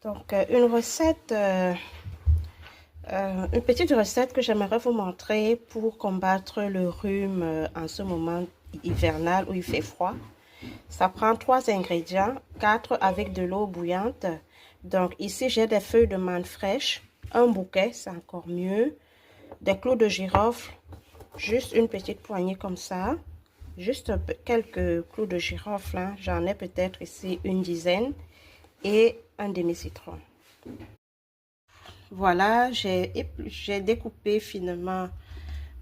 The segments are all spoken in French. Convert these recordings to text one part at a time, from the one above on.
Donc, une petite recette que j'aimerais vous montrer pour combattre le rhume en ce moment hivernal où il fait froid. Ça prend 3 ingrédients, 4 avec de l'eau bouillante. Donc, ici, j'ai des feuilles de menthe fraîches, un bouquet, c'est encore mieux, des clous de girofle, juste une petite poignée comme ça, juste quelques clous de girofle, hein. J'en ai peut-être ici une dizaine, et un demi-citron. Voilà, j'ai découpé finement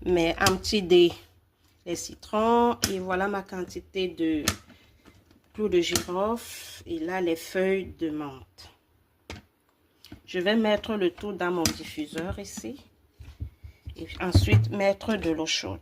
en petits dés les citrons et voilà ma quantité de clous de girofle et là les feuilles de menthe. Je vais mettre le tout dans mon diffuseur ici et ensuite mettre de l'eau chaude.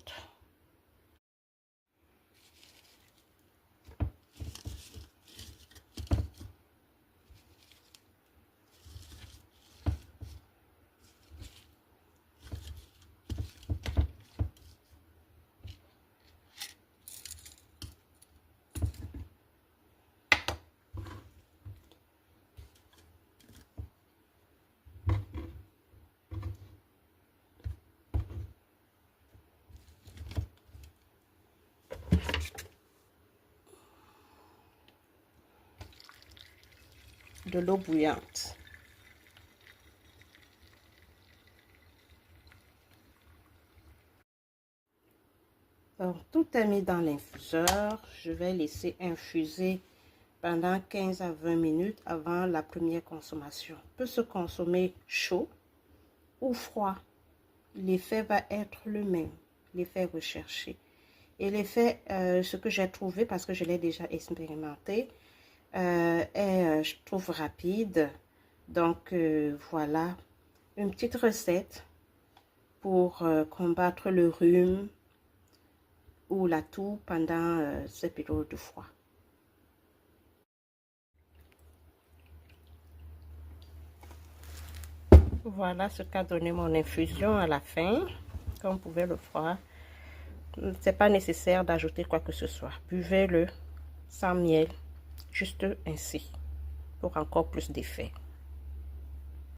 De l'eau bouillante. Donc, tout est mis dans l'infuseur. Je vais laisser infuser pendant 15 à 20 minutes avant la première consommation. Peut se consommer chaud ou froid. L'effet va être le même, l'effet recherché. Et l'effet, ce que j'ai trouvé, parce que je l'ai déjà expérimenté, je trouve rapide. Donc, voilà, une petite recette pour combattre le rhume ou la toux pendant ces périodes de froid. Voilà ce qu'a donné mon infusion à la fin. Comme vous pouvez le voir, c'est pas nécessaire d'ajouter quoi que ce soit. Buvez-le sans miel, juste ainsi, pour encore plus d'effet.